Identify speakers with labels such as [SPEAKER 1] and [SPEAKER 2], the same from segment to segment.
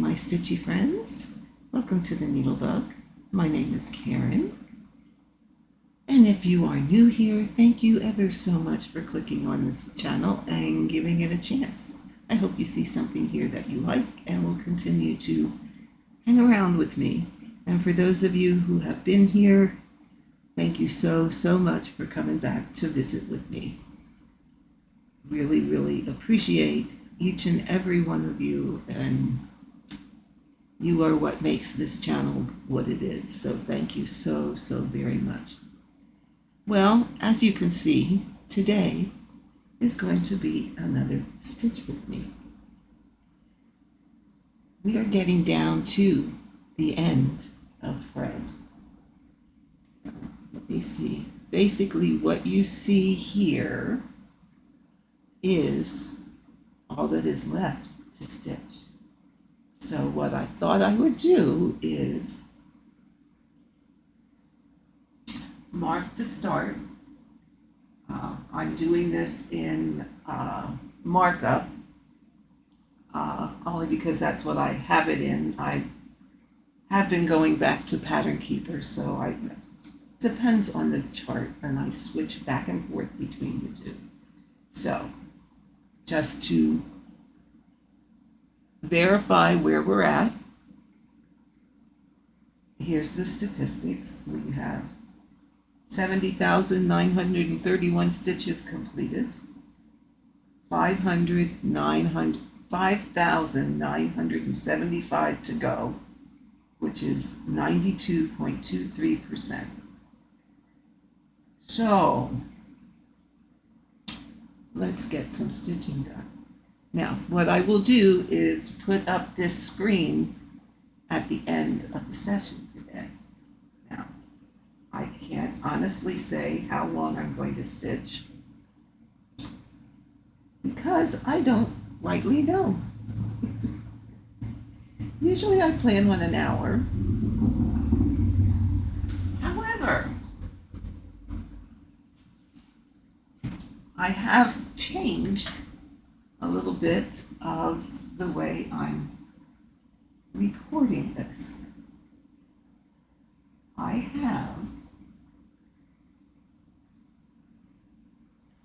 [SPEAKER 1] my stitchy friends. Welcome to the NeedleBug. My name is Karen. And if you are new here, thank you ever so much for clicking on this channel and giving it a chance. I hope you see something here that you like and will continue to hang around with me. And for those of you who have been here, thank you so much for coming back to visit with me. Really appreciate each and every one of you, and you are what makes this channel what it is. So thank you so very much. Well, as you can see, today is going to be another stitch with me. We are getting down to the end of Fred. Let me see. Basically, what you see here is all that is left to stitch. So what I thought I would do is mark the start. I'm doing this in markup, only because that's what I have it in. I have been going back to Pattern Keeper, so it depends on the chart, and I switch back and forth between the two. So just to verify where we're at, here's the statistics. We have 70,931 stitches completed, 5,975 to go, which is 92.23%. So let's get some stitching done. Now, what I will do is put up this screen at the end of the session today. Now, I can't honestly say how long I'm going to stitch because I don't rightly know. Usually I plan on an hour. However, I have changed a little bit of the way I'm recording this.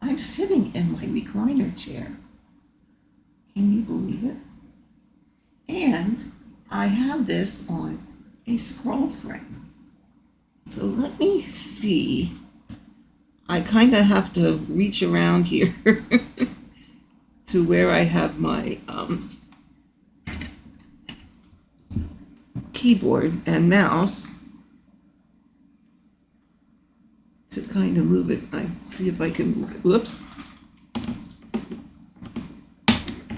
[SPEAKER 1] I'm sitting in my recliner chair. Can you believe it? And I have this on a scroll frame. So let me see. I kind of have to reach around here to where I have my keyboard and mouse to kind of move it. I see if I can move it. Whoops.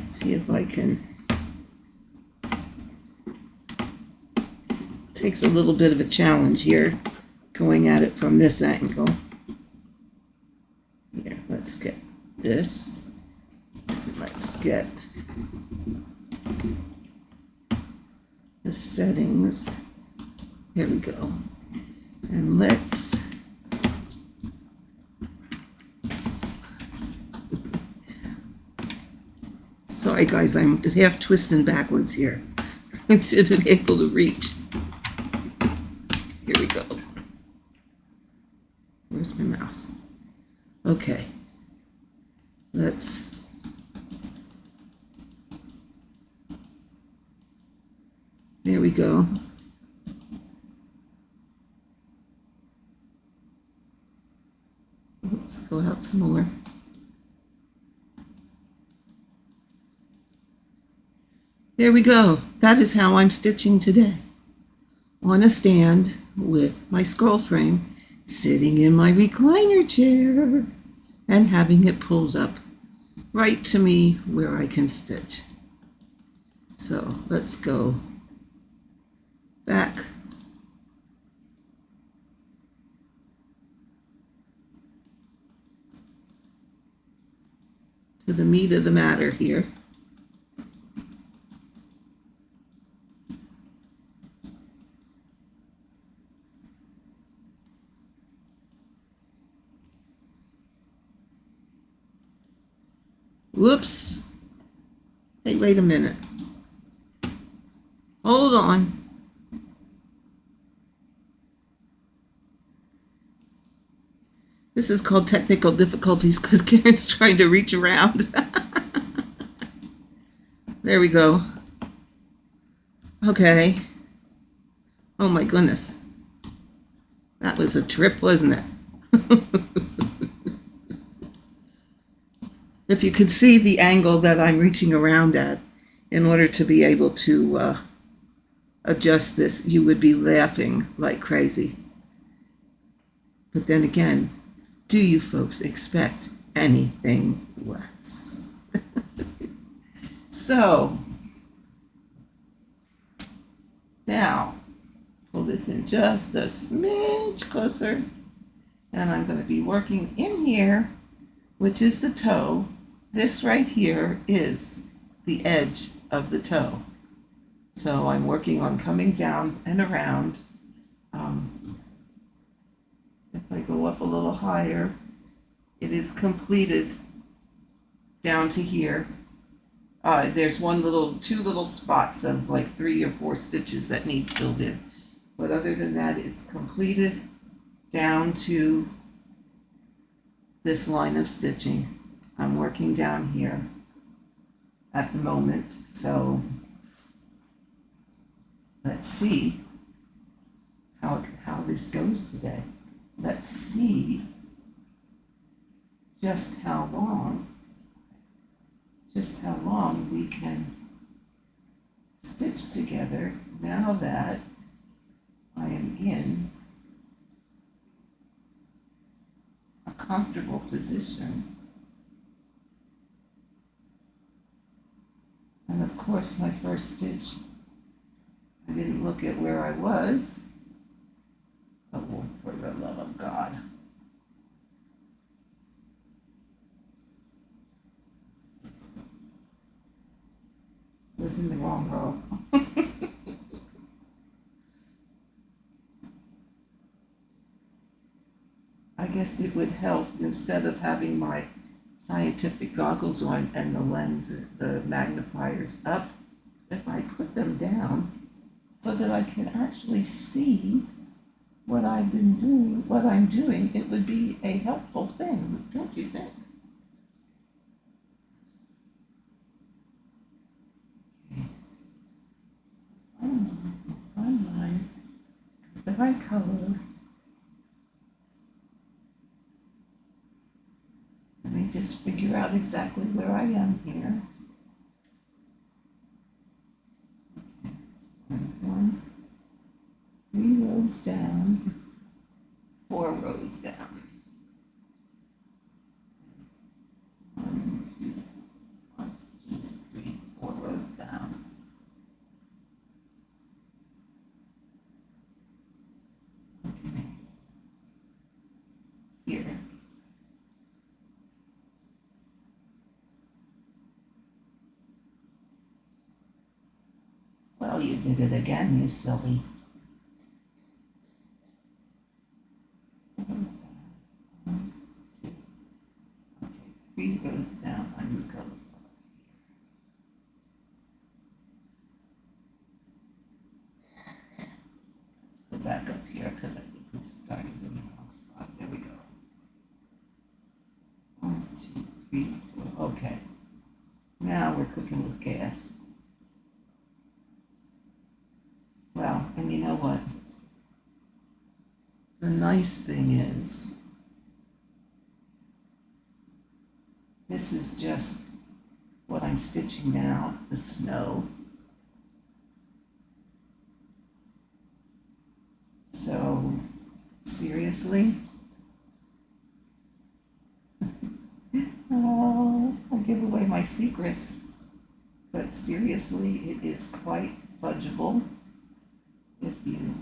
[SPEAKER 1] See if I can. Takes a little bit of a challenge here going at it from this angle. Here, let's get this. Let's get the settings. There we go. And let's sorry guys, I'm half twisting backwards here to be able to reach. Here we go. Where's my mouse? Okay. Let's there we go. Let's go out some more. There we go. That is how I'm stitching today. On a stand with my scroll frame, sitting in my recliner chair and having it pulled up right to me where I can stitch. So let's go back. To the meat of the matter here. Whoops. Hey, wait a minute. Hold on. This is called technical difficulties because Karen's trying to reach around. There we go. Okay. Oh my goodness. That was a trip, wasn't it? If you could see the angle that I'm reaching around at in order to be able to adjust this, you would be laughing like crazy. But then again, do you folks expect anything less? So, now, pull this in just a smidge closer, and I'm going to be working in here, which is the toe. This right here is the edge of the toe. So I'm working on coming down and around. If I go up a little higher, it is completed down to here. There's two little spots of like 3 or 4 stitches that need filled in. But other than that, it's completed down to this line of stitching. I'm working down here at the moment. So let's see how this goes today. Let's see just how long we can stitch together now that I am in a comfortable position. And of course, my first stitch, I didn't look at where I was. Oh, for the love of God. Was in the wrong row. I guess it would help, instead of having my scientific goggles on and the lens, the magnifiers up, if I put them down so that I can actually see what I'm doing, it would be a helpful thing, don't you think? Okay. Fine line, the right color. Let me just figure out exactly where I am here. Okay, so 3 rows down, 4 rows down. 1, 2, 3, 4 rows down. Okay. Here. Well, you did it again, you silly. 4 rows down. 1, 2. Okay, 3 rows down. I will go across here. Let's go back up here because I think we started in the wrong spot. There we go. 1, 2, 3, 4. Okay. Now we're cooking with gas. Well, and you know what? The nice thing is, this is just what I'm stitching now, the snow. So, seriously? Oh, I give away my secrets. But seriously, it is quite fudgeable if you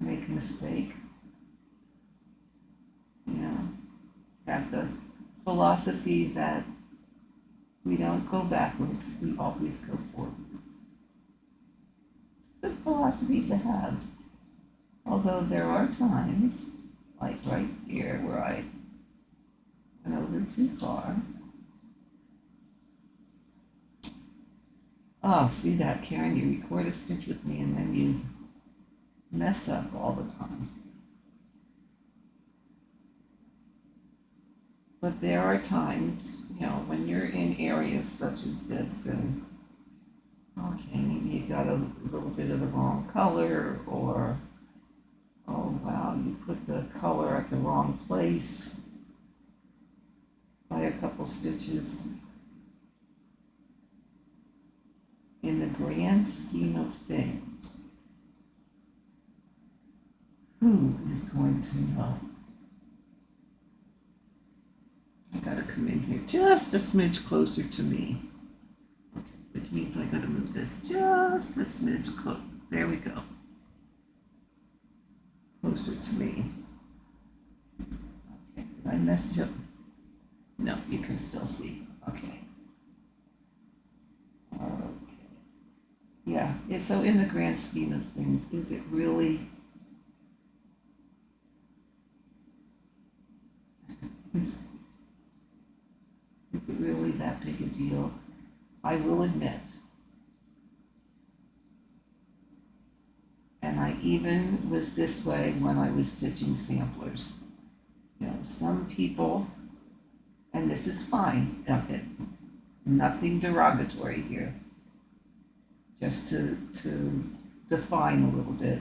[SPEAKER 1] make a mistake. You know, have the philosophy that we don't go backwards, we always go forwards. It's a good philosophy to have. Although there are times, like right here, where I went over too far. Oh, see that, Karen? You record a stitch with me and then you mess up all the time. But there are times, when you're in areas such as this and, okay, maybe you got a little bit of the wrong color, or, oh wow, you put the color at the wrong place by a couple stitches. In the grand scheme of things, who is going to know? I gotta come in here just a smidge closer to me. Okay, which means I gotta move this just a smidge close. There we go. Closer to me. Okay, did I mess you up? No, you can still see. Okay. Okay. Yeah, so in the grand scheme of things, is it really, is it really that big a deal? I will admit, and I even was this way when I was stitching samplers. Some people, and this is fine, nothing derogatory here, just to define a little bit.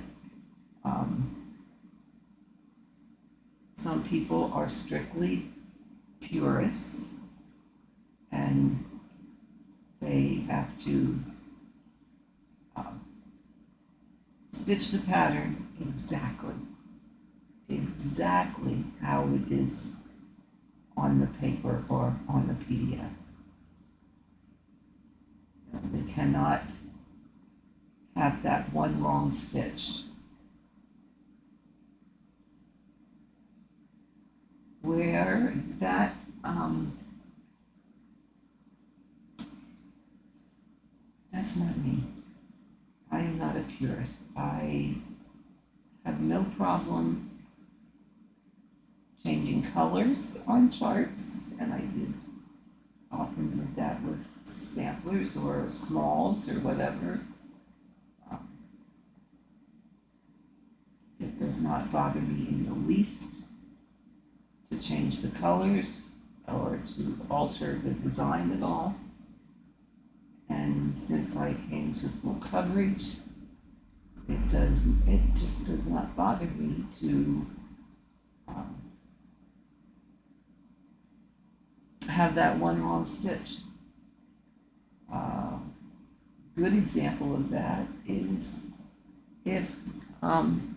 [SPEAKER 1] Some people are strictly purists, and they have to stitch the pattern exactly how it is on the paper or on the PDF. They cannot have that one wrong stitch. Where that that's not me. I am not a purist. I have no problem changing colors on charts, and I often did that with samplers or smalls or whatever. It does not bother me in the least to change the colors or to alter the design at all. And since I came to full coverage, it just does not bother me to have that one wrong stitch. Good example of that is if I'm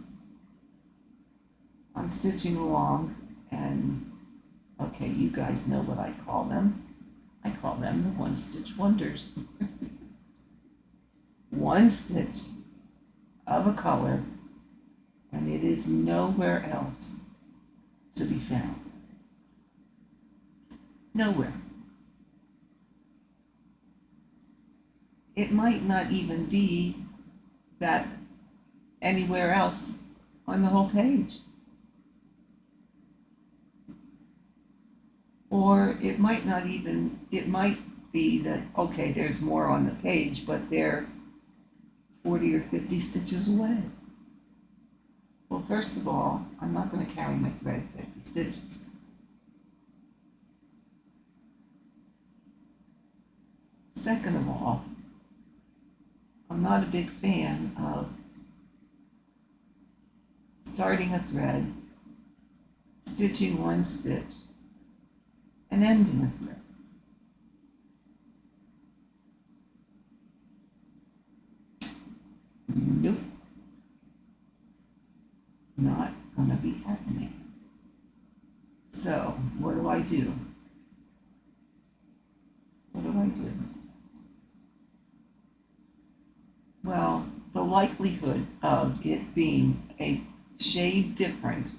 [SPEAKER 1] stitching along, and okay, you guys know what I call them. I call them the one stitch wonders. One stitch of a color, and it is nowhere else to be found. Nowhere. It might not even be that anywhere else on the whole page. Or it might be that, okay, there's more on the page, but they're 40 or 50 stitches away. Well, first of all, I'm not going to carry my thread 50 stitches. Second of all, I'm not a big fan of starting a thread, stitching one stitch, and ending a thread. Nope. Not gonna be happening. So, what do I do? Well, the likelihood of it being a shade different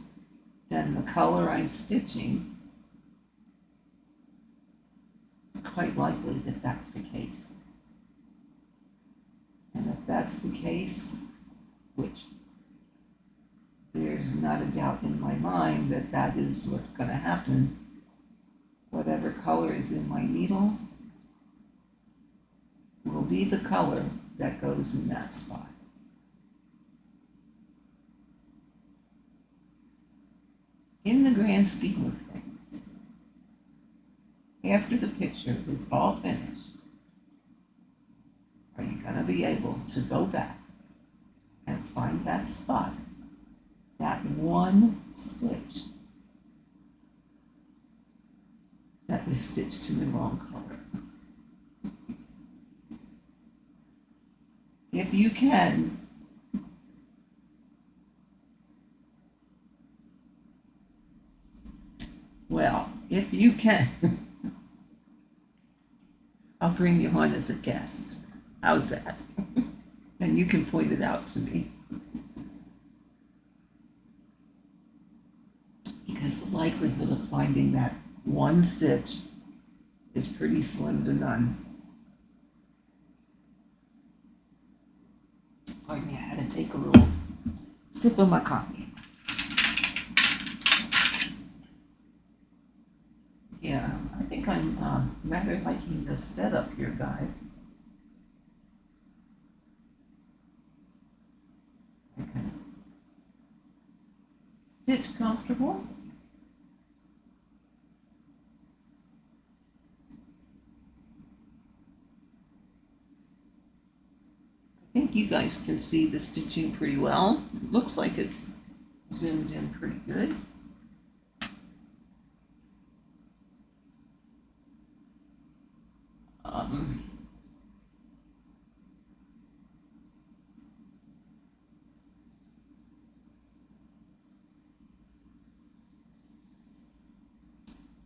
[SPEAKER 1] than the color I'm stitching, it's quite likely that that's the case. And if that's the case, which there's not a doubt in my mind that that is what's going to happen, whatever color is in my needle will be the color that goes in that spot. In the grand scheme of things, after the picture is all finished, are you going to be able to go back and find that spot, that one stitch that is stitched in the wrong color? If you can, well, if you can, I'll bring you on as a guest. How's that? And you can point it out to me. Because the likelihood of finding that one stitch is pretty slim to none. Pardon me, I had to take a little sip of my coffee. Yeah, I think I'm rather liking the setup here, guys. I can stitch comfortable. I think you guys can see the stitching pretty well. It looks like it's zoomed in pretty good.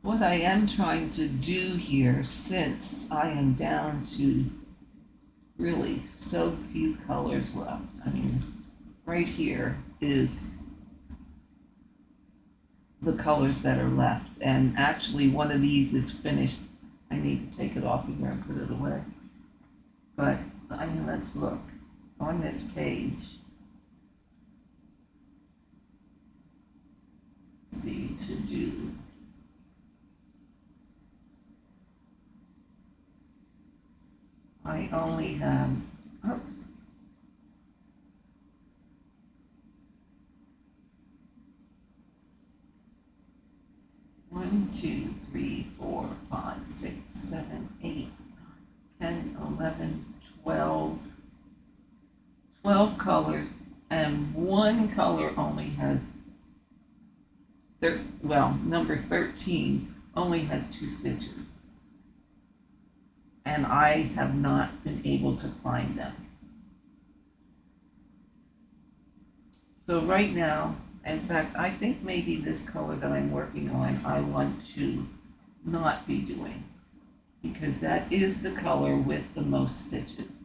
[SPEAKER 1] What I am trying to do here, since I am down to really so few colors left, I mean, right here is the colors that are left, and actually one of these is finished. I need to take it off of here and put it away. But I mean, let's look on this page. See, to do I only have, oops. One, 2, 3, 4, 5, 6, 7, 8, 10, 11, 12. 12 colors, and one color only has, number 13 only has 2 stitches. And I have not been able to find them. So right now, in fact, I think maybe this color that I'm working on, I want to not be doing, because that is the color with the most stitches.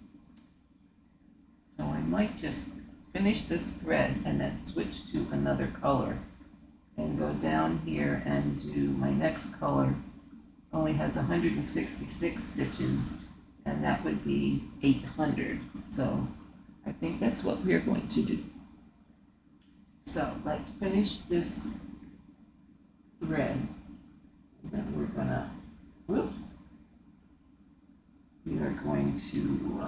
[SPEAKER 1] So I might just finish this thread and then switch to another color and go down here and do my next color. Only has 166 stitches, and that would be 800. So I think that's what we're going to do. So let's finish this thread. And then we're gonna, whoops. We are going to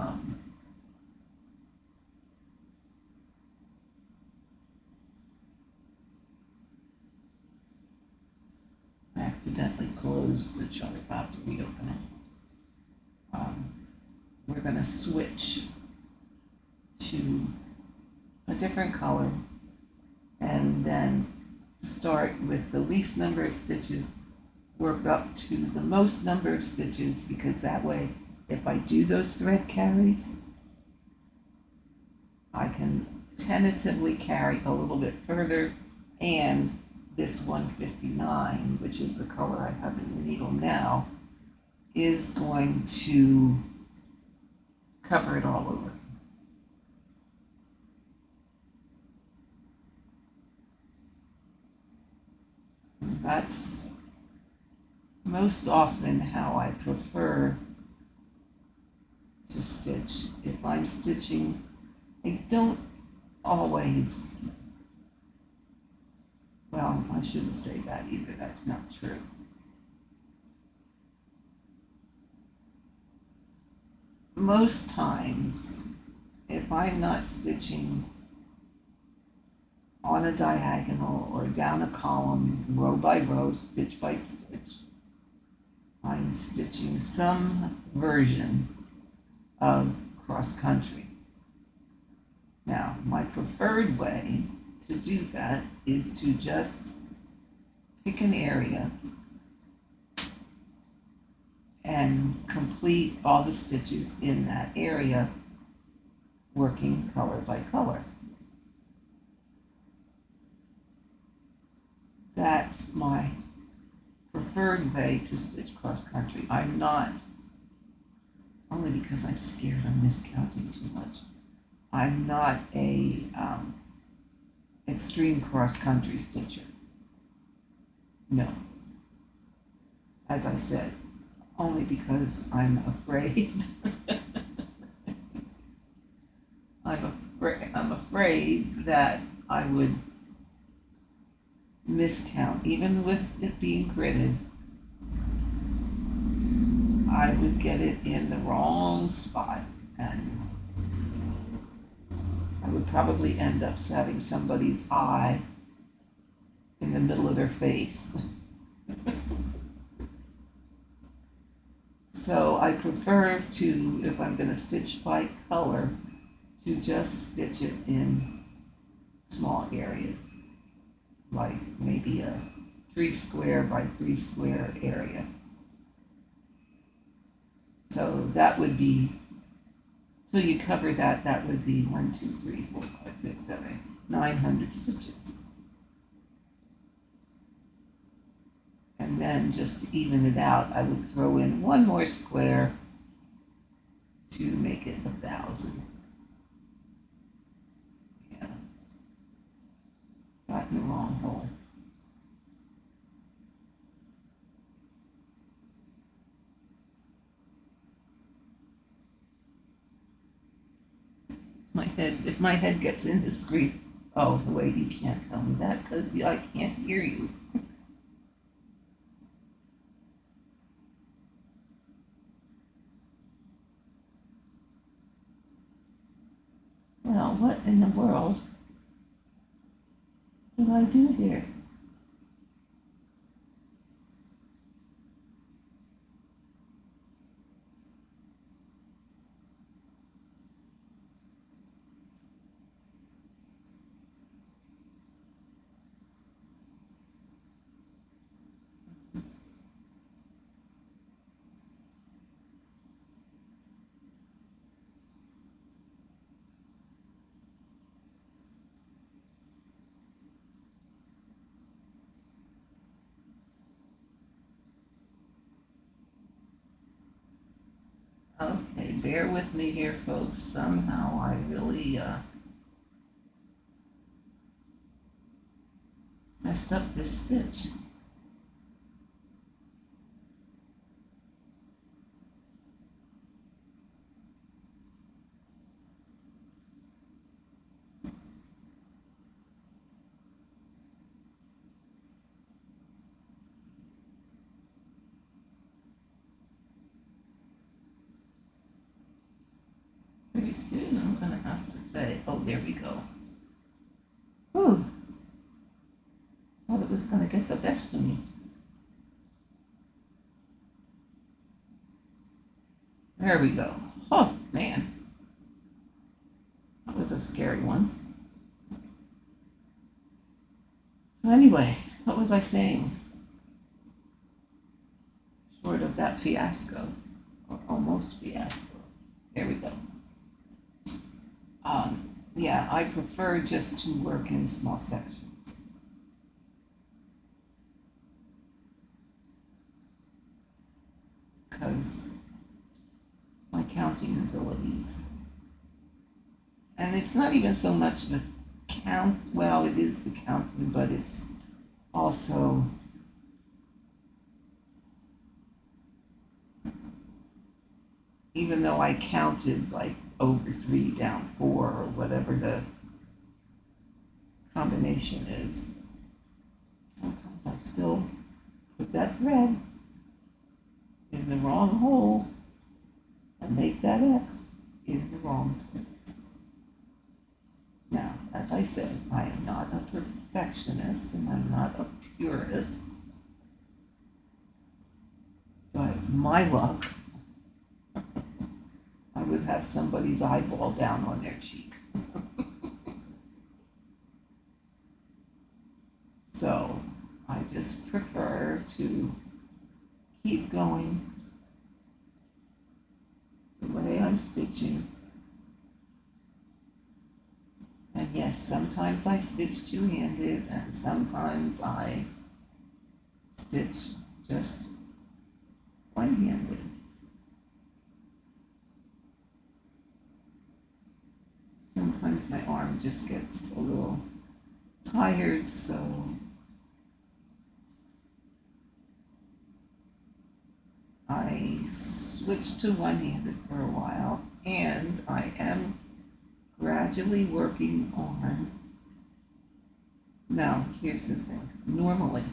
[SPEAKER 1] I accidentally closed the chart. I have to reopen it. We're going to switch to a different color and then start with the least number of stitches, work up to the most number of stitches, because that way, if I do those thread carries, I can tentatively carry a little bit further, and this 159, which is the color I have in the needle now, is going to cover it all over. And that's most often how I prefer to stitch. If I'm stitching, I don't always, well, I shouldn't say that either, that's not true. most times, if I'm not stitching on a diagonal or down a column, row by row, stitch by stitch, I'm stitching some version of cross country. Now, my preferred way to do that is to just pick an area and complete all the stitches in that area, working color by color. That's my preferred way to stitch cross country. I'm not, only because I'm scared of miscounting too much, I'm not a extreme cross country stitcher. No. As I said, only because I'm afraid. I'm afraid that I would miscount, even with it being gridded. I would get it in the wrong spot, and I would probably end up having somebody's eye in the middle of their face. So I prefer to, if I'm going to stitch by color, to just stitch it in small areas, like maybe a 3 square by 3 square area. So that would be, till you cover that, that would be 1, 2, 3, 4, 5, 6, 7, 8, 900 stitches. And then just to even it out, I would throw in one more square to make it 1,000. Yeah, got in the wrong hole. It's my head. If my head gets in the screen, oh wait, you can't tell me that because I can't hear you. Well, what in the world did I do here? Okay, bear with me here, folks. Somehow I really messed up this stitch. Pretty soon I'm going to have to say, oh, there we go. Whew. Thought it was going to get the best of me. There we go. Oh, man. That was a scary one. So anyway, what was I saying? Short of that fiasco, or almost fiasco. There we go. Yeah, I prefer just to work in small sections. Because my counting abilities, and it's not even so much the count, well, it is the counting, but it's also even though I counted like over 3 down 4 or whatever the combination is, sometimes I still put that thread in the wrong hole and make that X in the wrong place. Now, as I said, I am not a perfectionist and I'm not a purist, but my luck, I would have somebody's eyeball down on their cheek. So I just prefer to keep going the way I'm stitching. And yes, sometimes I stitch two-handed and sometimes I stitch just one-handed. Sometimes my arm just gets a little tired, so I switched to one-handed for a while, and I am gradually working on. Now, here's the thing. Normally,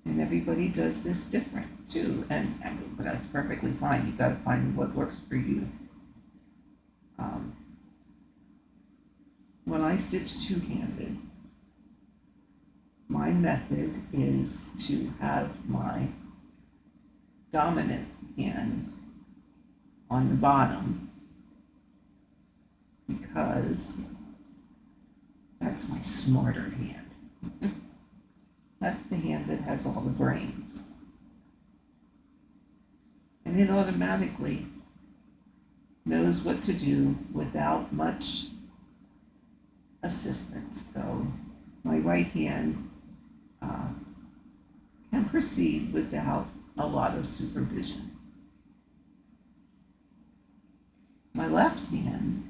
[SPEAKER 1] and everybody does this different too, and that's perfectly fine. You got to find what works for you. When I stitch two-handed, my method is to have my dominant hand on the bottom because that's my smarter hand. That's the hand that has all the brains. And it automatically knows what to do without much assistance. So my right hand can proceed without a lot of supervision. My left hand,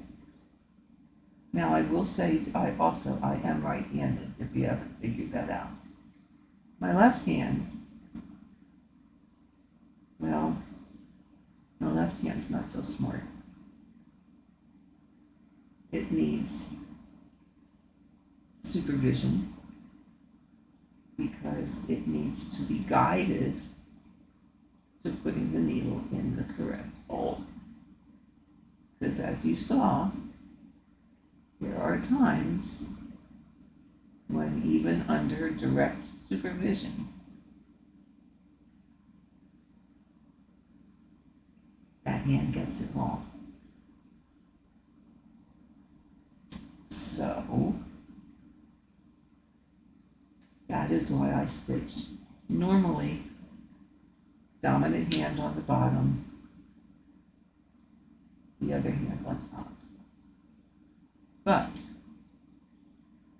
[SPEAKER 1] now I will say I am right-handed if you haven't figured that out. My left hand, well, my left hand's not so smart. It needs supervision because it needs to be guided to putting the needle in the correct hole. Because as you saw, there are times when even under direct supervision, that hand gets it wrong. So that is why I stitch normally dominant hand on the bottom, the other hand on top. But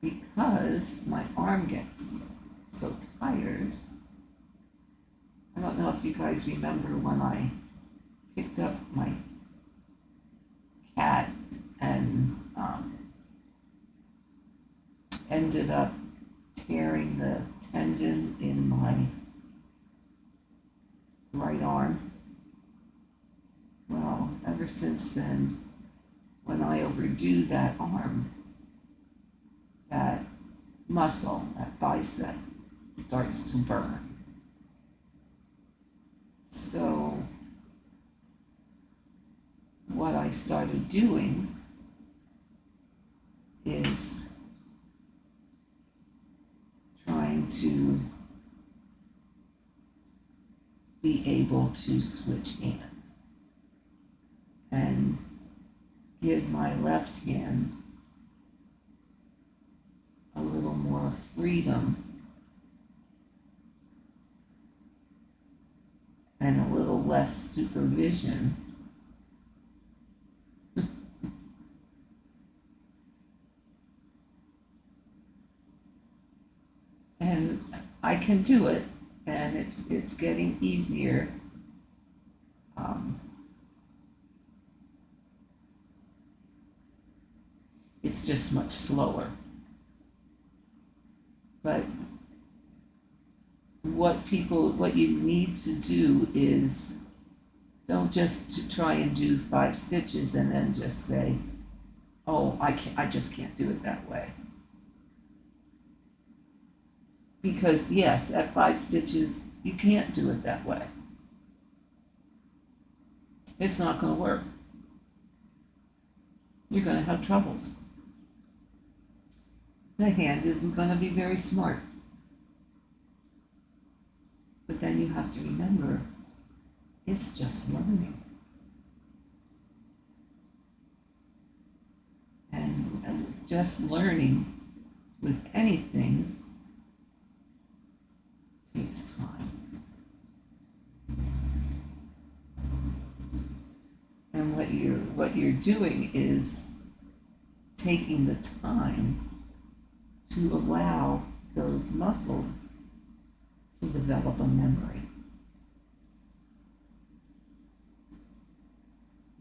[SPEAKER 1] because my arm gets so tired, I don't know if you guys remember when I picked up my cat and ended up tearing the tendon in my right arm. Well, ever since then, when I overdo that arm, that muscle, that bicep, starts to burn. So what I started doing is trying to be able to switch hands and give my left hand a little more freedom and a little less supervision and I can do it, and it's getting easier. It's just much slower. But what you need to do is don't just try and do 5 stitches and then just say, oh, I just can't do it that way. Because yes, at 5 stitches, you can't do it that way. it's not going to work. You're going to have troubles. The hand isn't going to be very smart. But then you have to remember, it's just learning. And just learning with anything takes time. And what you're doing is taking the time to allow those muscles to develop a memory.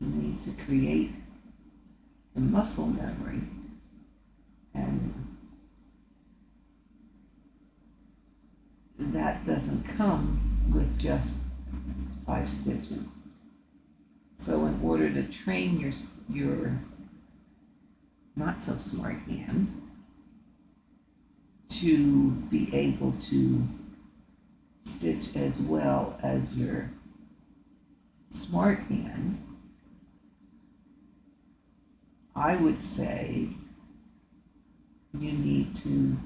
[SPEAKER 1] You need to create the muscle memory, and that doesn't come with just 5 stitches. So in order to train your not so smart hand to be able to stitch as well as your smart hand, I would say you need to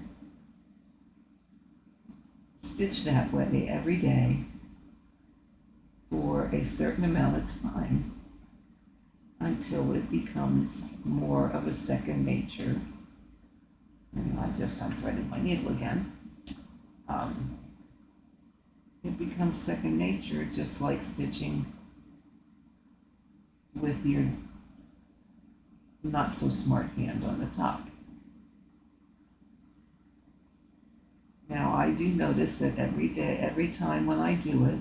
[SPEAKER 1] stitch that way every day for a certain amount of time until it becomes more of a second nature. And I just unthreaded my needle again. It becomes second nature, just like stitching with your not so smart hand on the top. Now I do notice that every day, every time when I do it,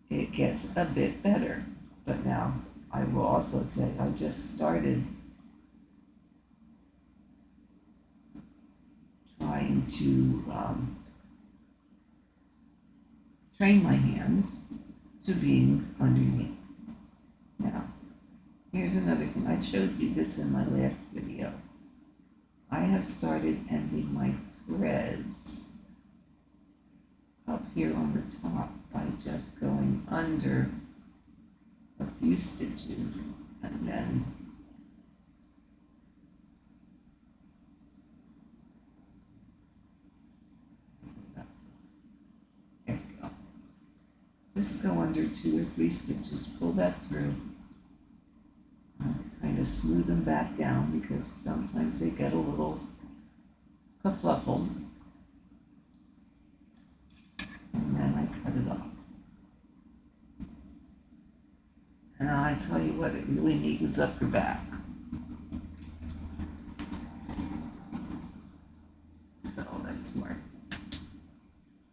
[SPEAKER 1] it gets a bit better. But now I will also say I just started trying to train my hands to being underneath. Now, here's another thing. I showed you this in my last video. I have started ending my threads up here on the top by just going under a few stitches and then there we go. Just go under 2 or 3 stitches, pull that through, kind of smooth them back down because sometimes they get a little kerfluffled, and then I cut it off. And I tell you what, it really neatens up your back. So let's mark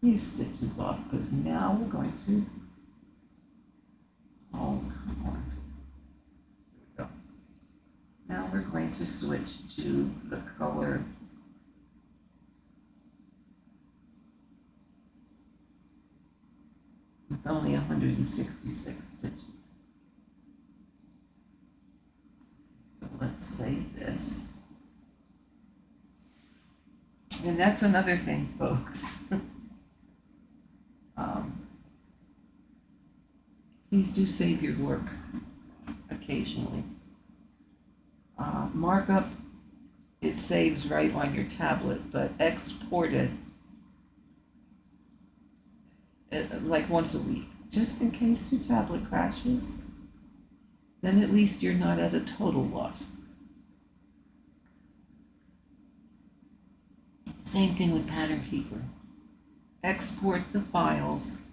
[SPEAKER 1] these stitches off because now we're going to, oh, come on. Here we go. Now we're going to switch to the color with only 166 stitches. So let's save this. And that's another thing, folks. Please do save your work occasionally. Markup, it saves right on your tablet, but export it like once a week, just in case your tablet crashes. Then at least you're not at a total loss. Same thing with Pattern Keeper. Export the files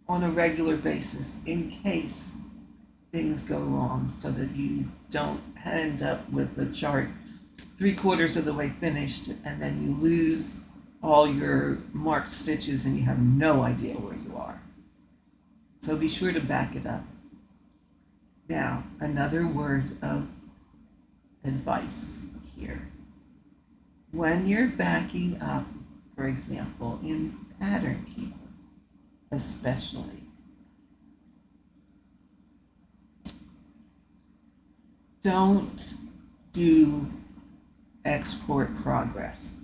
[SPEAKER 1] on a regular basis in case things go wrong so that you don't end up with the chart 3/4 of the way finished and then you lose all your marked stitches and you have no idea where you are. So be sure to back it up. Now, another word of advice here. When you're backing up, for example, in Pattern Keeper, especially, don't do export progress.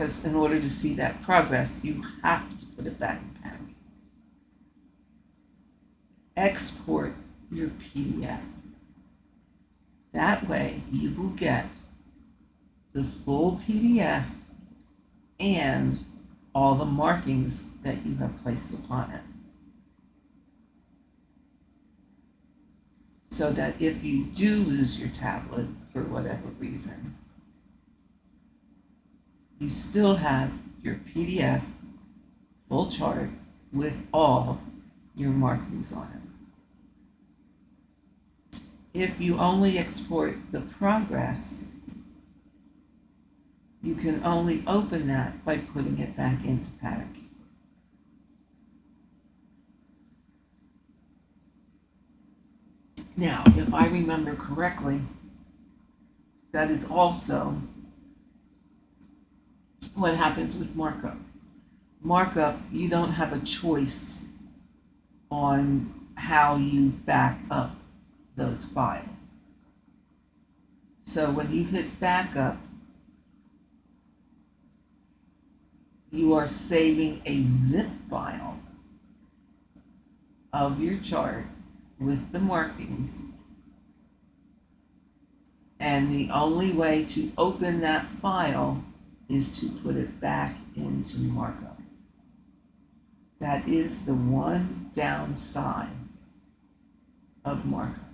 [SPEAKER 1] because in order to see that progress, you have to put it back in Pattern. Export your PDF. That way you will get the full PDF and all the markings that you have placed upon it. So that if you do lose your tablet for whatever reason, you still have your PDF full chart with all your markings on it. If you only export the progress, you can only open that by putting it back into Pattern Keeper. Now, if I remember correctly, that is also what happens with markup. Markup, you don't have a choice on how you back up those files. So when you hit backup, you are saving a zip file of your chart with the markings. And the only way to open that file is to put it back into markup. That is the one downside of markup.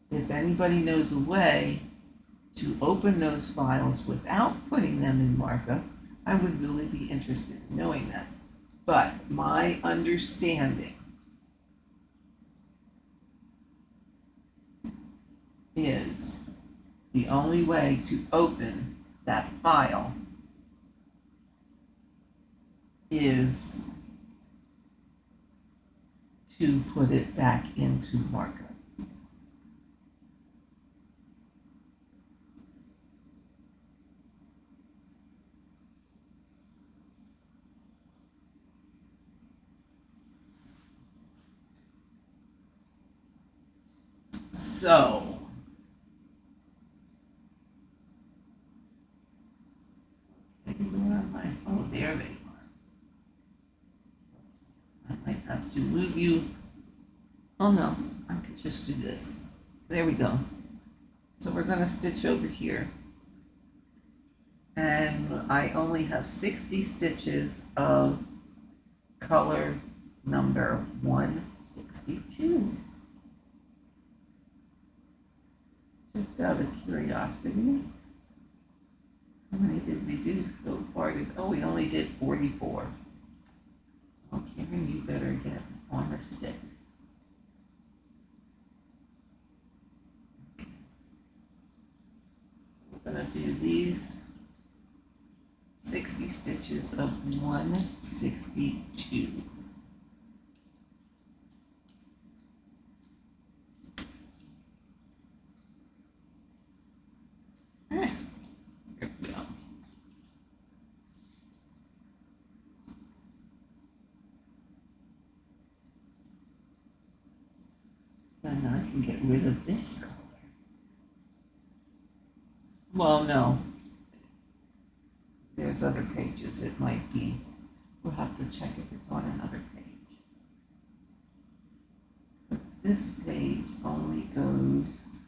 [SPEAKER 1] If anybody knows a way to open those files without putting them in markup, I would really be interested in knowing that. But my understanding is the only way to open that file is to put it back into markup. So, where am I? Oh, there they are. I might have to move you. Oh no, I could just do this. There we go. So we're going to stitch over here. And I only have 60 stitches of color number 162. Just out of curiosity, how many did we do so far? Oh, we only did 44. Oh, Karen, you better get on the stick. Okay. We're going to do these 60 stitches of 162. Then I can get rid of this color. Well, no. There's other pages. It might be. We'll have to check if it's on another page. Because this page only goes.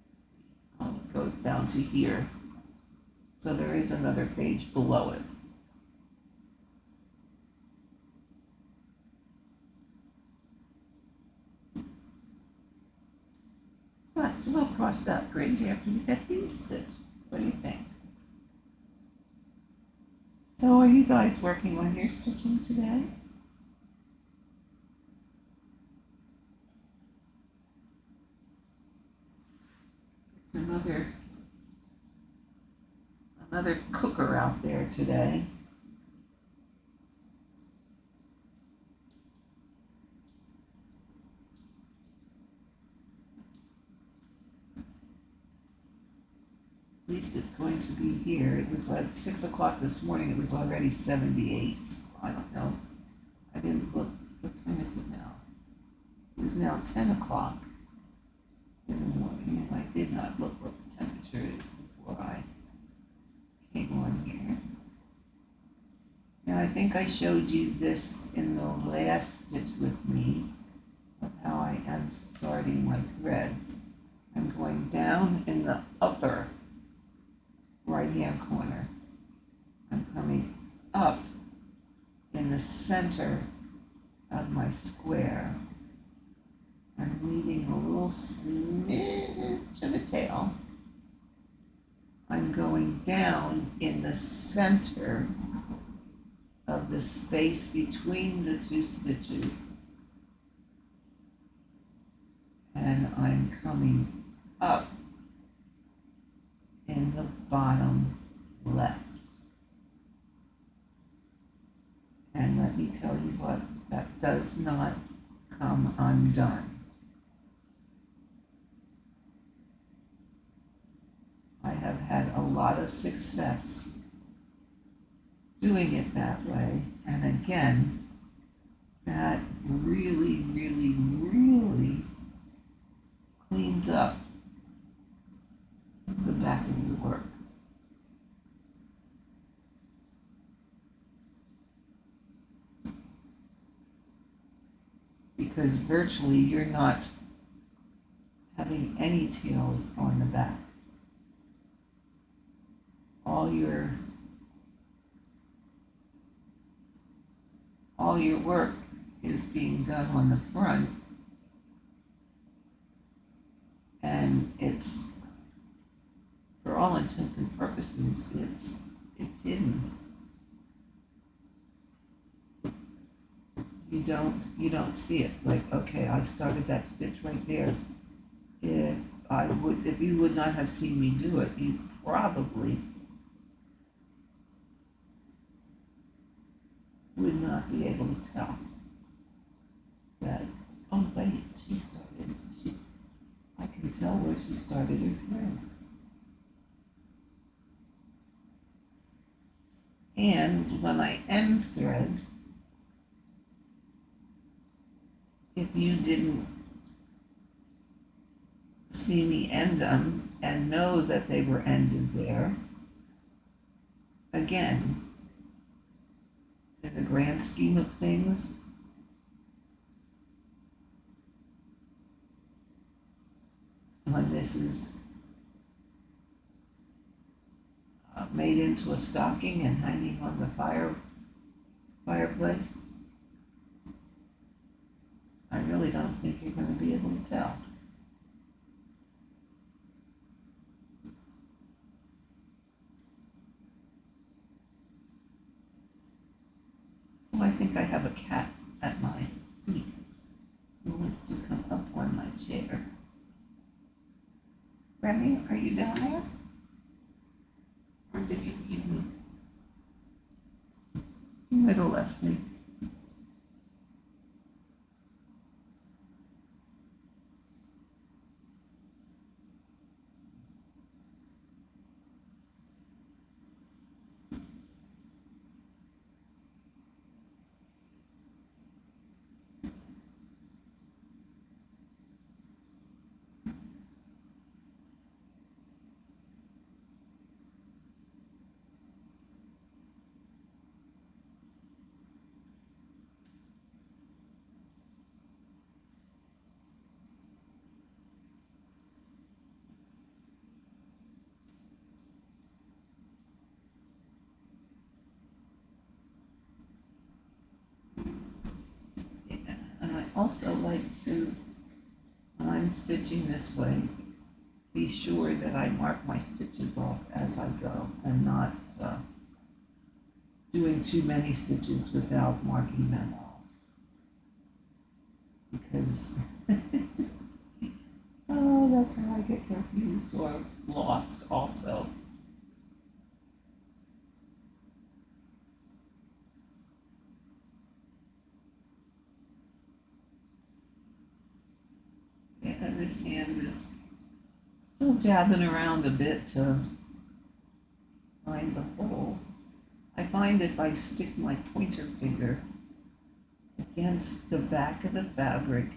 [SPEAKER 1] Let's see. Oh, it goes down to here. So there is another page below it. But we'll cross that bridge after we get these stitched. What do you think? So are you guys working on your stitching today? It's another cooker out there today. At least it's going to be here. It was at 6 o'clock this morning. It was already 78. I don't know. I didn't look. What time is it now? It is now 10 o'clock in the morning. I did not look what the temperature is before I came on here. Now I think I showed you this in the last stitch with me of how I am starting my threads. I'm going down in the upper right hand corner. I'm coming up in the center of my square. I'm leaving a little smidge of a tail. I'm going down in the center of the space between the two stitches, and I'm coming up in the bottom left. And let me tell you what, that does not come undone. I have had a lot of success doing it that way, and again, that really, really, really cleans up the back of your work. Because virtually you're not having any tails on the back. All your work is being done on the front, and it's, for all intents and purposes, it's hidden. You don't see it. Like, okay, I started that stitch right there. If you would not have seen me do it, you probably would not be able to tell that, oh wait, I can tell where she started her thread. And when I end threads, if you didn't see me end them and know that they were ended there, again, in the grand scheme of things, when this is made into a stocking and hanging on the fireplace, I really don't think you're going to be able to tell. Oh, I think I have a cat at my feet who wants to come up on my chair. Remy, are you down there? Or did you leave me? You might have left me. And I also like to, when I'm stitching this way, be sure that I mark my stitches off as I go and not doing too many stitches without marking them off. Because, oh, that's how I get confused or lost also. And this hand is still jabbing around a bit to find the hole. I find if I stick my pointer finger against the back of the fabric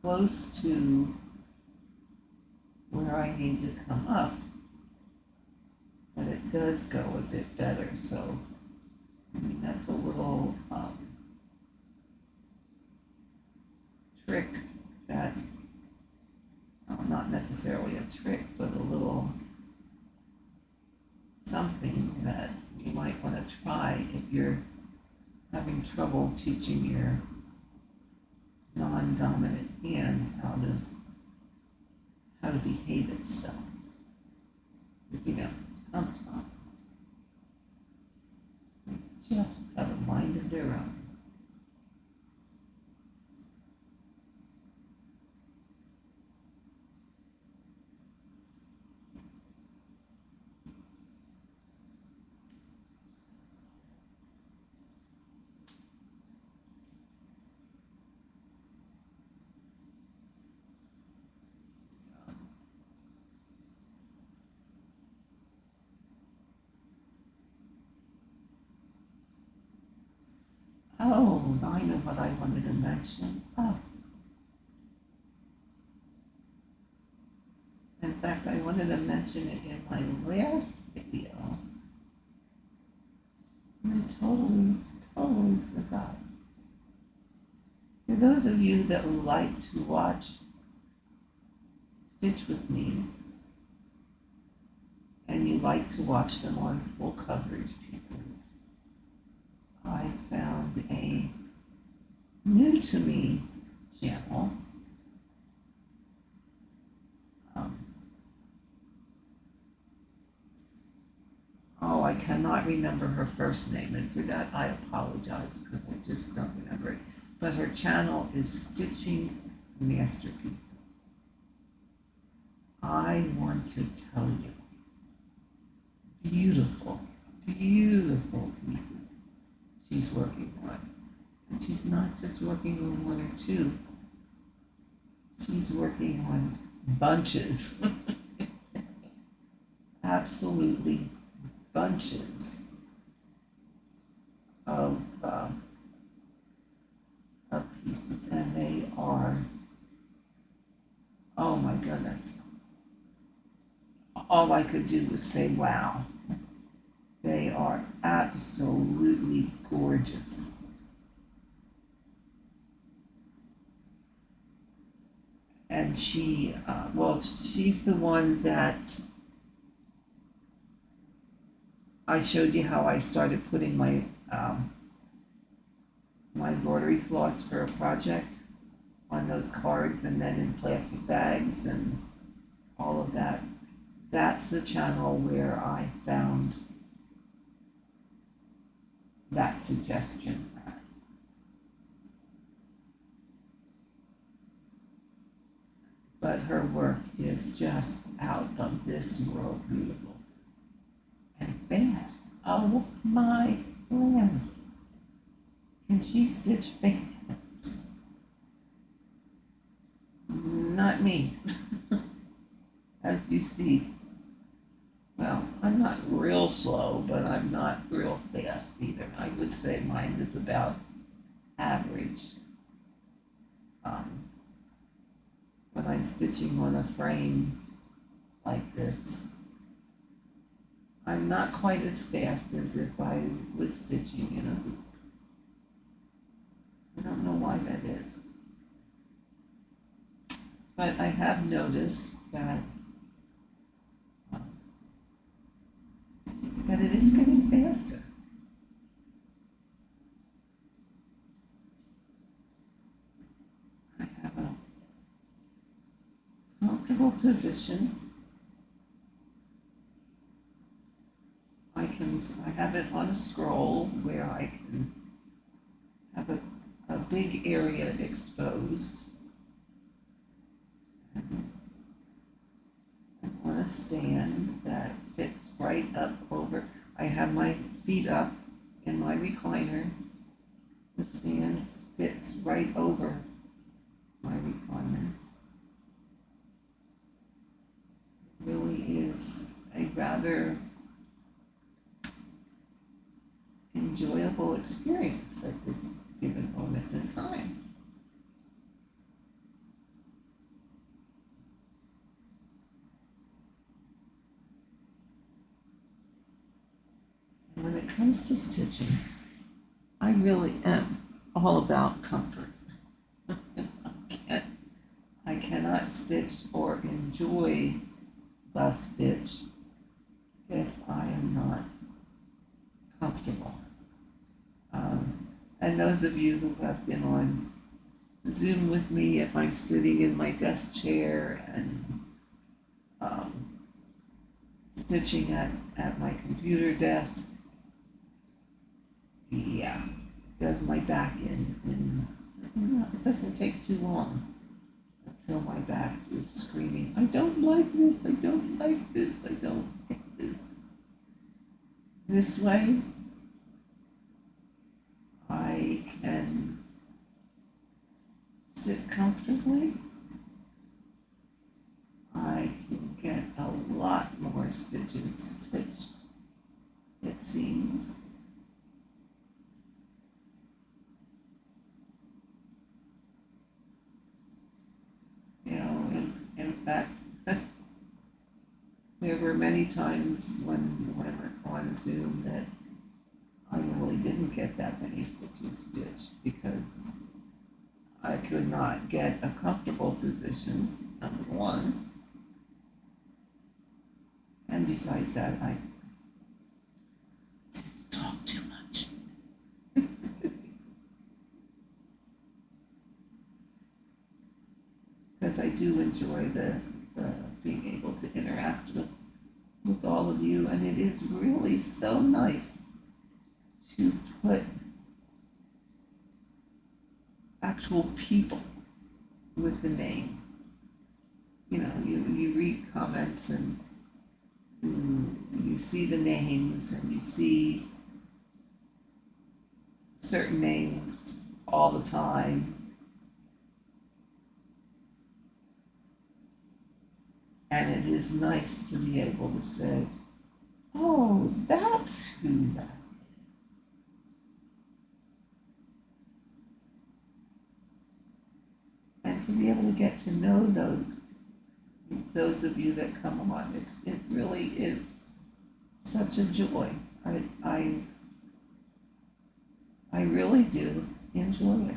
[SPEAKER 1] close to where I need to come up, but it does go a bit better. So, I mean, that's a little trick that, not necessarily a trick, but a little something that you might want to try if you're having trouble teaching your non-dominant hand how to behave itself. Because, sometimes they just have a mind of their own. Oh, I know what I wanted to mention. Oh, in fact, I wanted to mention it in my last video. And I totally forgot. For those of you that like to watch Stitch with Me's, and you like to watch them on full coverage pieces, I found a new to me channel. I cannot remember her first name, and for that I apologize because I just don't remember it. But her channel is Stitching Masterpieces. I want to tell you, beautiful pieces she's working on. And she's not just working on one or two, she's working on bunches. Absolutely bunches of pieces, and they are, oh my goodness, all I could do was say wow. They are absolutely gorgeous. And she's the one that I showed you how I started putting my my embroidery floss for a project on those cards, and then in plastic bags and all of that. That's the channel where I found that suggestion at. But her work is just out of this world beautiful and fast. Oh my lambs. Can she stitch fast? Not me. As you see, well, I'm not real slow, but I'm not real fast either. I would say mine is about average. When I'm stitching on a frame like this, I'm not quite as fast as if I was stitching in a hoop. I don't know why that is. But I have noticed that it is getting faster. I have a comfortable position. I have it on a scroll where I can have a big area exposed. And on a stand that fits right up over. I have my feet up in my recliner. The stand fits right over my recliner. It really is a rather enjoyable experience at this given moment in time. comes to stitching, I really am all about comfort. I cannot stitch or enjoy the stitch if I am not comfortable. And those of you who have been on Zoom with me, if I'm sitting in my desk chair and stitching at my computer desk, yeah, it does my back in it doesn't take too long until my back is screaming, I don't like this, I don't like this, I don't like this. This way, I can sit comfortably. I can get a lot more stitches stitched, it seems. You know, in fact, there were many times when on Zoom that I really didn't get that many stitches stitched because I could not get a comfortable position, number one. And besides that, I tend to talk too much. Because I do enjoy the being able to interact with all of you, and it is really so nice to put actual people with the name. You know, you read comments and you see the names and you see certain names all the time. And it is nice to be able to say, oh, that's who that is. And to be able to get to know those of you that come on, it really is such a joy. I really do enjoy it.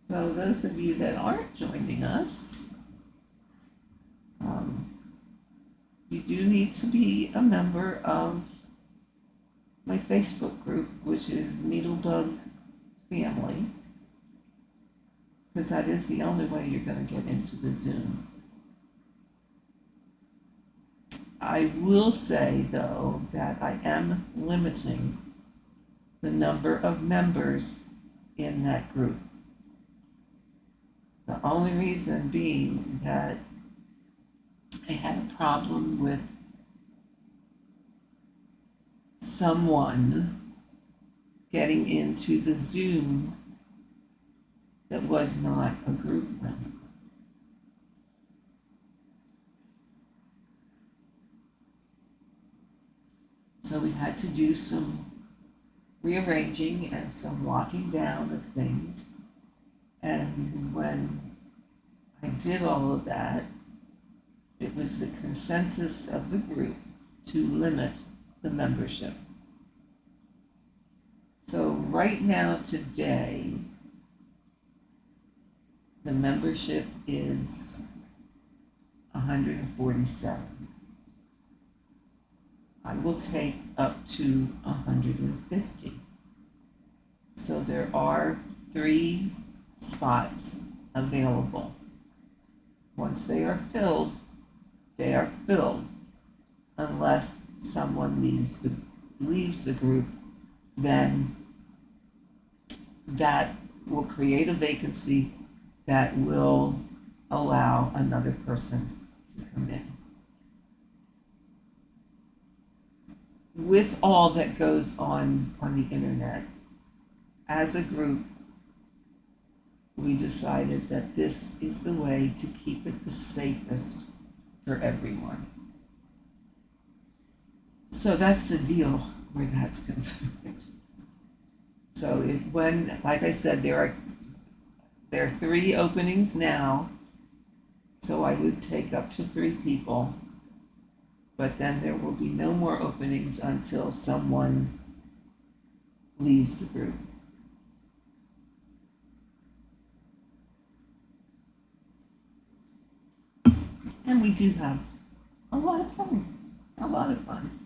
[SPEAKER 1] So those of you that aren't joining us, you do need to be a member of my Facebook group, which is NeedleBug Family, because that is the only way you're going to get into the Zoom. I will say, though, that I am limiting the number of members in that group. The only reason being that I had a problem with someone getting into the Zoom that was not a group member. So we had to do some rearranging and some locking down of things. And when I did all of that, it was the consensus of the group to limit the membership. So right now, today, the membership is 147. I will take up to 150. So there are 3 spots available. Once they are filled unless someone leaves the group, then that will create a vacancy that will allow another person to come in. With all that goes on the internet, as a group, we decided that this is the way to keep it the safest for everyone. So that's the deal where that's concerned. So like I said, there are 3 openings now. So I would take up to 3 people, but then there will be no more openings until someone leaves the group. And we do have a lot of fun. A lot of fun.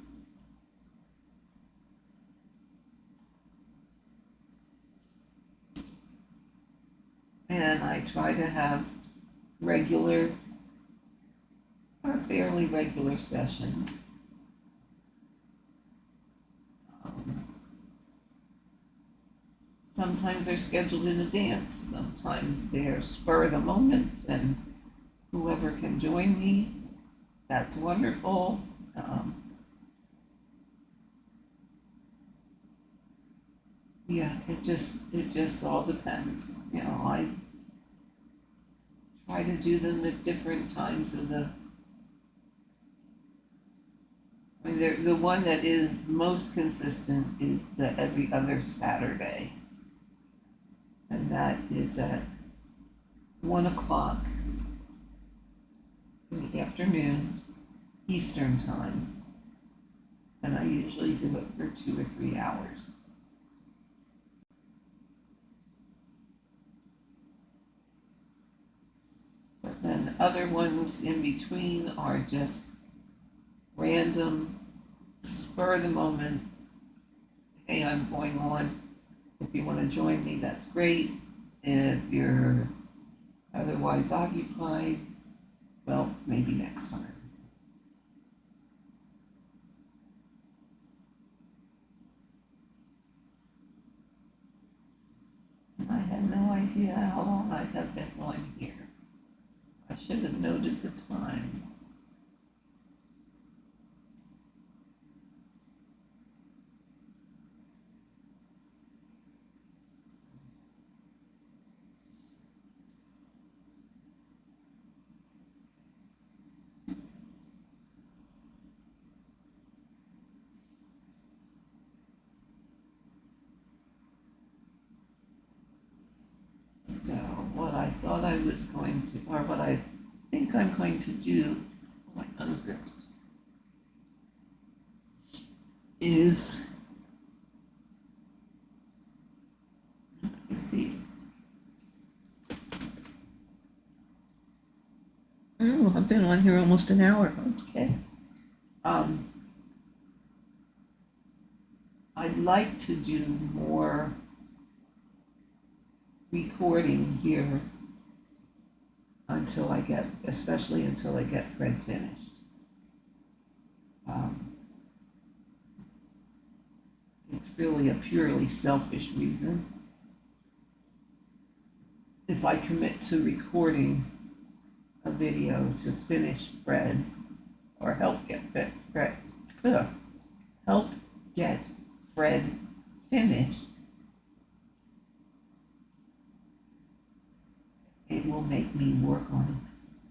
[SPEAKER 1] And I try to have regular or fairly regular sessions. Sometimes they're scheduled in advance, sometimes they're spur of the moment, and whoever can join me, that's wonderful. Yeah, it just all depends. I try to do them at different times of the. I mean, the one that is most consistent is the every other Saturday, and that is at 1 o'clock in the afternoon, Eastern time, and I usually do it for 2 or 3 hours. But then other ones in between are just random, spur of the moment. Hey, I'm going on. If you want to join me, that's great. If you're otherwise occupied, well, maybe next time. I had no idea how long I have been on here. I should have noted the time. So what I thought I was going to, or what I think I'm going to do, oh my nose is, let's see. Oh, I've been on here almost an hour. Okay. I'd like to do more recording here especially until I get Fred finished. It's really a purely selfish reason. If I commit to recording a video to finish Fred, or help get Fred finished, it will make me work on it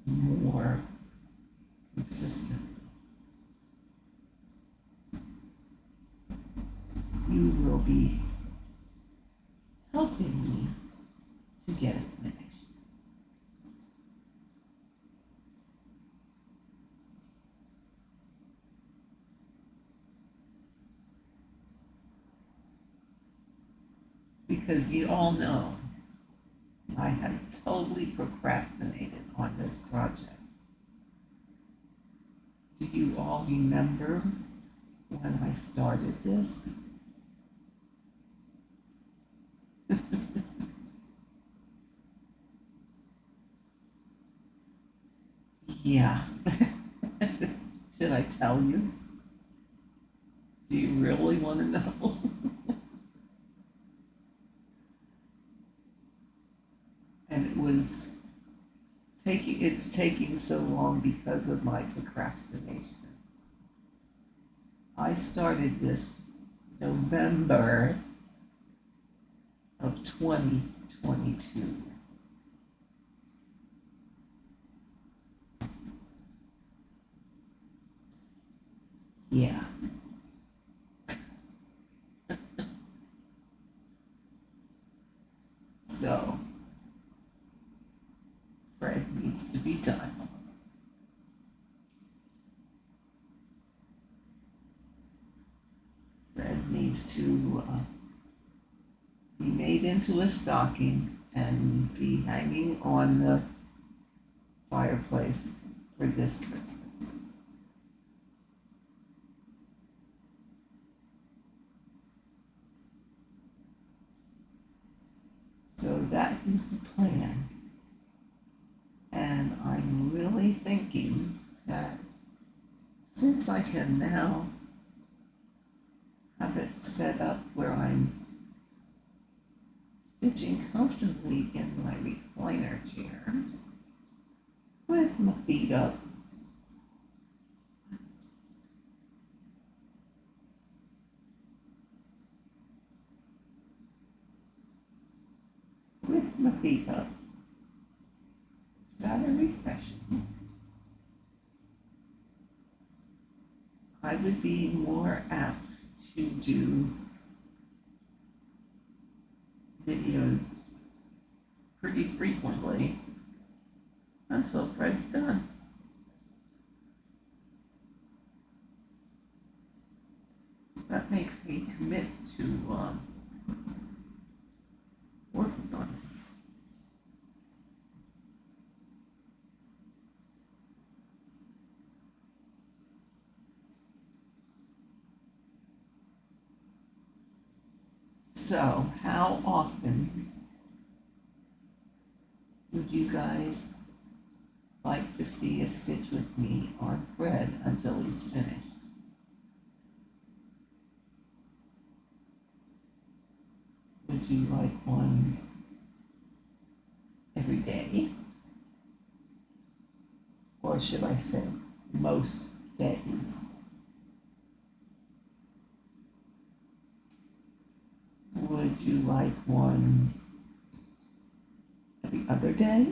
[SPEAKER 1] more consistently. You will be helping me to get it finished. Because you all know I have totally procrastinated on this project. Do you all remember when I started this? Yeah. Should I tell you? Do you really want to know? And it's taking so long because of my procrastination. I started this November of 2022. Yeah. So, thread needs to be done. Thread needs to be made into a stocking and be hanging on the fireplace for this Christmas. So that is the plan. And I'm really thinking that since I can now have it set up where I'm stitching comfortably in my recliner chair with my feet up, with my feet up, it's rather refreshing. I would be more apt to do videos pretty frequently until Fred's done. That makes me commit to working on it. So, how often would you guys like to see a stitch with me on Fred until he's finished? Would you like one every day? Or should I say most days? Would you like one every other day?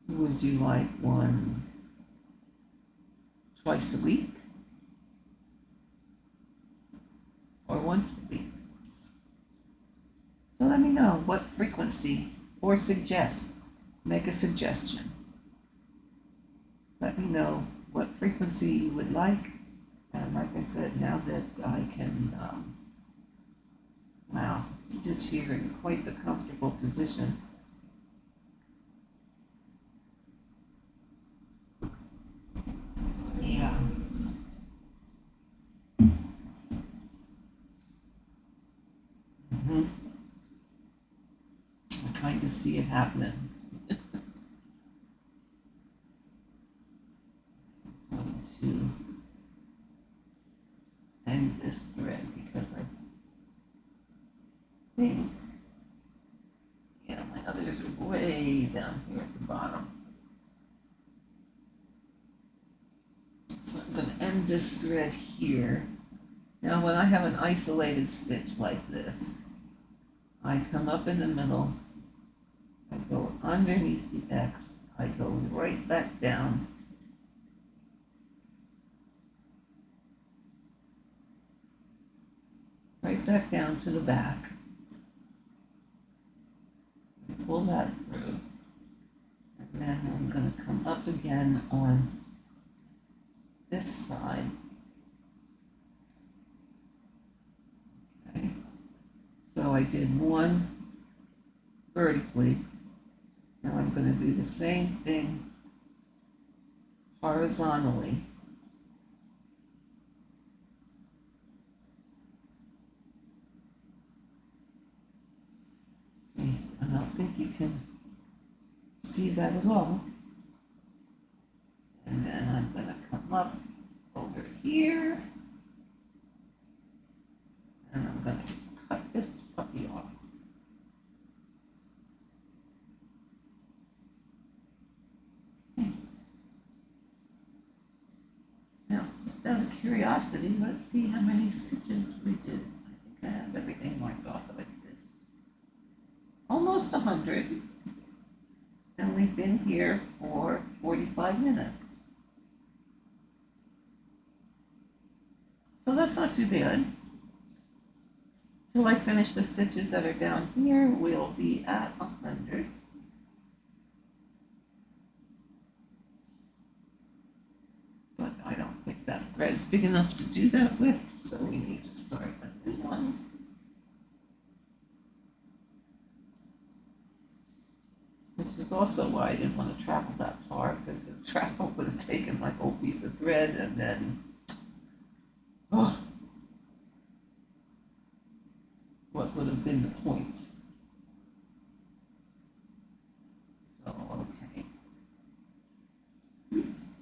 [SPEAKER 1] Would you like one twice a week? Or once a week? So let me know what frequency, or make a suggestion. Let me know what frequency you would like. And like I said, now that I can, stitch here in quite the comfortable position. Yeah. I kind of see it happening. I'm going to end this thread because I think, my others are way down here at the bottom. So I'm going to end this thread here. Now when I have an isolated stitch like this, I come up in the middle, I go underneath the X, I go right back down, to the back, pull that through, and then I'm going to come up again on this side. Okay, so I did one vertically. Now I'm going to do the same thing horizontally. See, I don't think you can see that at all. And then I'm going to come up over here, and I'm going to cut this puppy off. Okay. Now, just out of curiosity, let's see how many stitches we did. I think I have everything marked off that I stitched. Almost 100. And we've been here for 45 minutes. So that's not too bad. Till I finish the stitches that are down here, we'll be at 100. But I don't think that thread's big enough to do that with, so we need to start a new one. Which is also why I didn't want to travel that far, because the travel would have taken my whole piece of thread, and then, oh, what would have been the point? So, okay. Oops.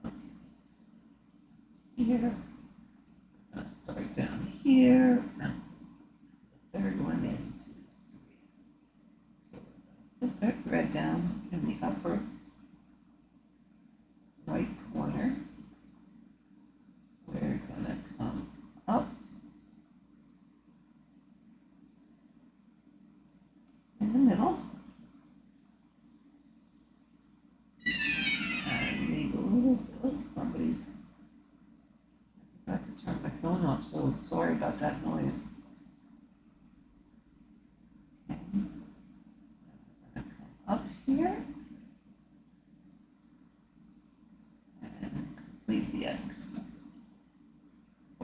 [SPEAKER 1] Okay. Here. I'm going to start down here. Now, the third one in, 2, 3. So we're going to put our thread down in the upper right corner. We're going to come up in the middle and maybe a little bit. Somebody's, I forgot to turn my phone off, so sorry about that noise. Okay. I'm going to come up here and complete the X,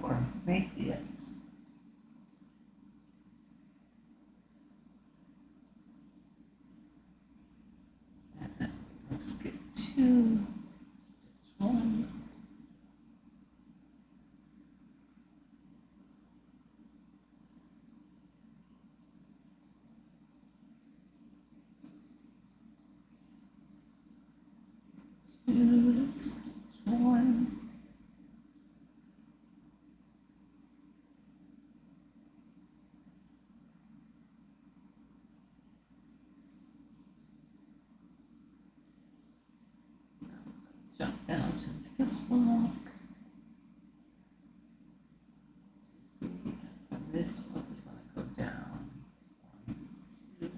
[SPEAKER 1] or make the X. And let's get 2, stitch 1. Stitch 1. Jump down to this block. And from this one, we're going to go down 1,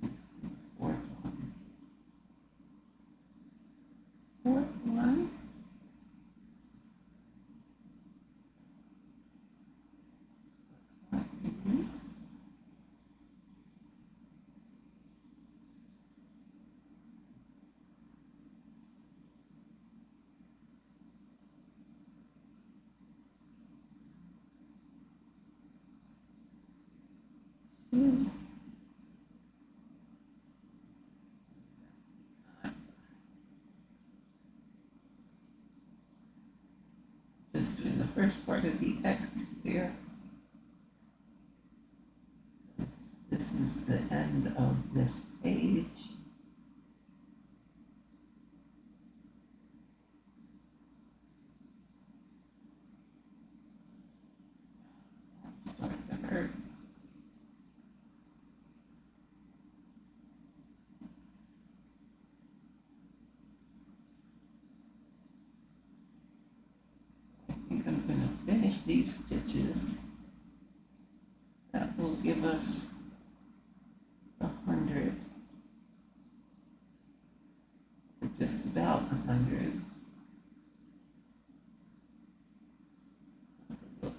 [SPEAKER 1] 2, 4th one. 4th one. Just doing the first part of the X here. This is the end of this page. Start to hurt. I think I'm going to finish these stitches. That will give us 100, or just about 100. Look.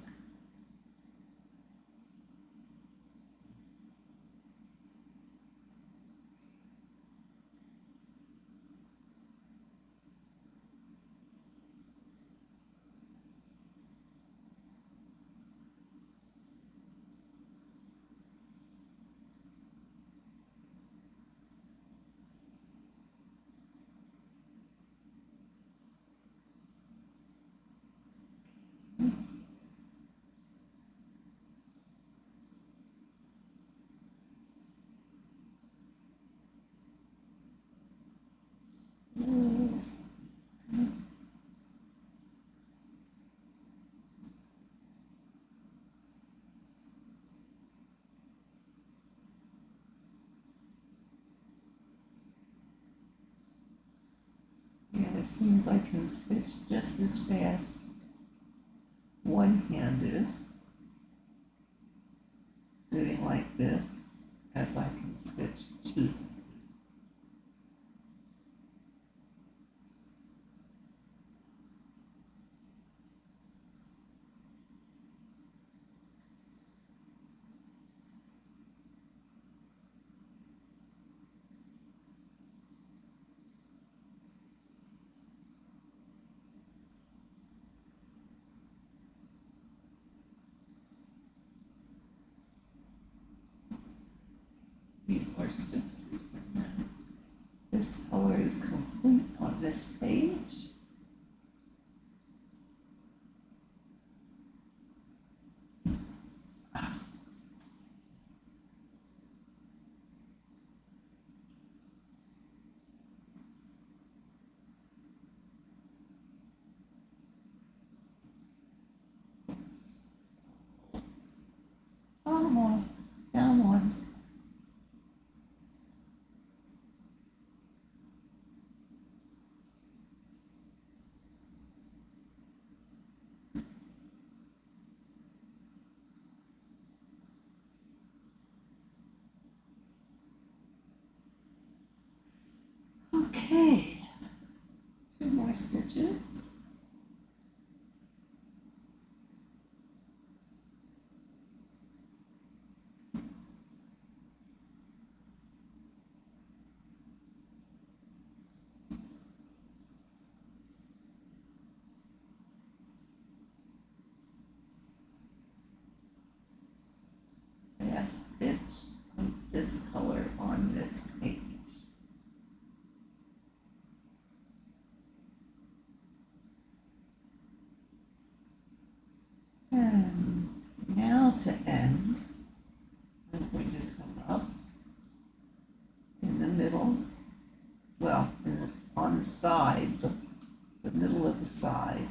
[SPEAKER 1] And it seems I can stitch just as fast one-handed, sitting like this, as I can stitch two-handed. stitches. And then this color is complete on this page. Come on, down one. Okay, 2 more stitches. Last stitch of this color on this page. And now to end, I'm going to come up in the middle, well, on the side, the middle of the side.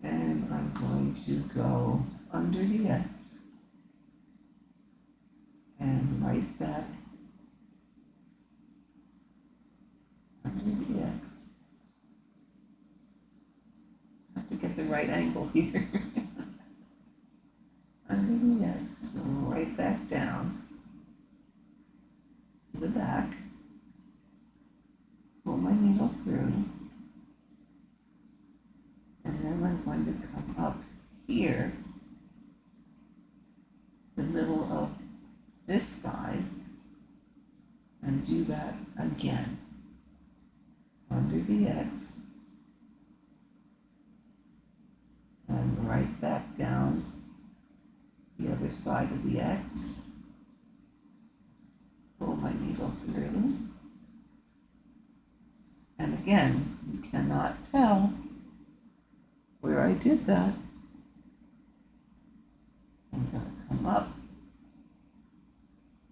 [SPEAKER 1] And I'm going to go under the X and right back under the X. I have to get the right angle here. Under the X, and right back down to the back. Pull my needle through. And then I'm going to come up here, the middle of this side, and do that again. Under the X, and right back down the other side of the X. Pull my needle through. And again, you cannot tell where I did that. I'm going to come up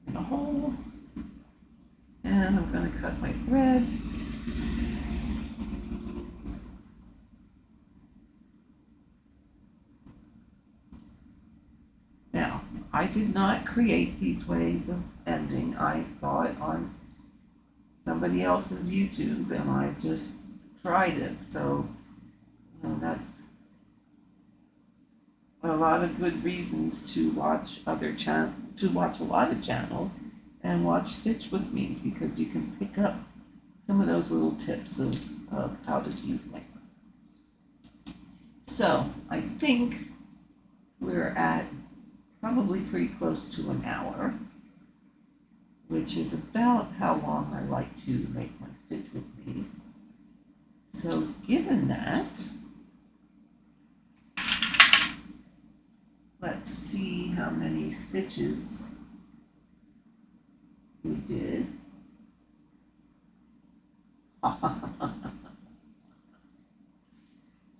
[SPEAKER 1] in a hole, and I'm going to cut my thread. Now, I did not create these ways of ending. I saw it on somebody else's YouTube, and I just tried it. So, that's a lot of good reasons to watch a lot of channels and watch Stitch with Me, because you can pick up some of those little tips of how to use things. So I think we're at probably pretty close to an hour, which is about how long I like to make my Stitch with Me's. So given that, let's see how many stitches we did.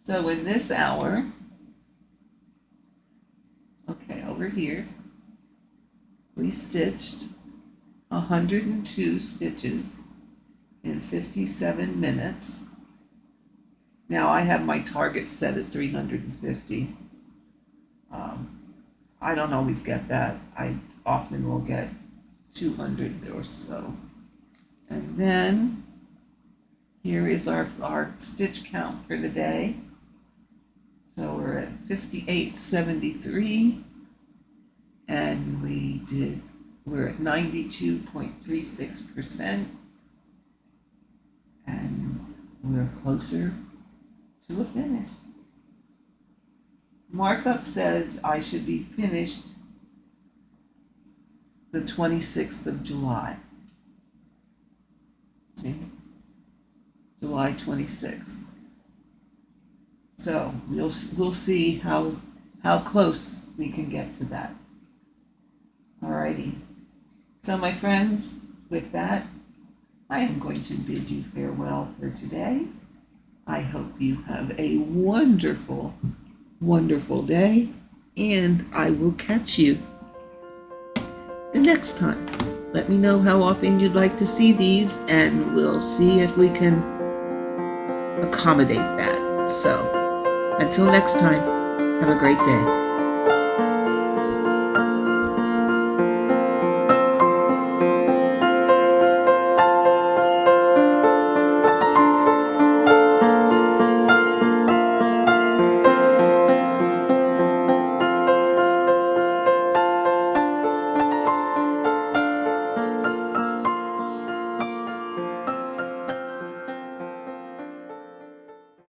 [SPEAKER 1] So in this hour, okay, over here, we stitched 102 stitches in 57 minutes. Now I have my target set at 350. I don't always get that. I often will get 200 or so. And then here is our stitch count for the day. So we're at 5873, and we're at 92.36%, and we're closer to a finish. Markup says I should be finished the 26th of July. See? July 26th. So we'll see how close we can get to that. Alrighty. So my friends, with that, I am going to bid you farewell for today. I hope you have a wonderful, wonderful day, and I will catch you the next time. Let me know how often you'd like to see these, and we'll see if we can accommodate that. So, until next time, have a great day.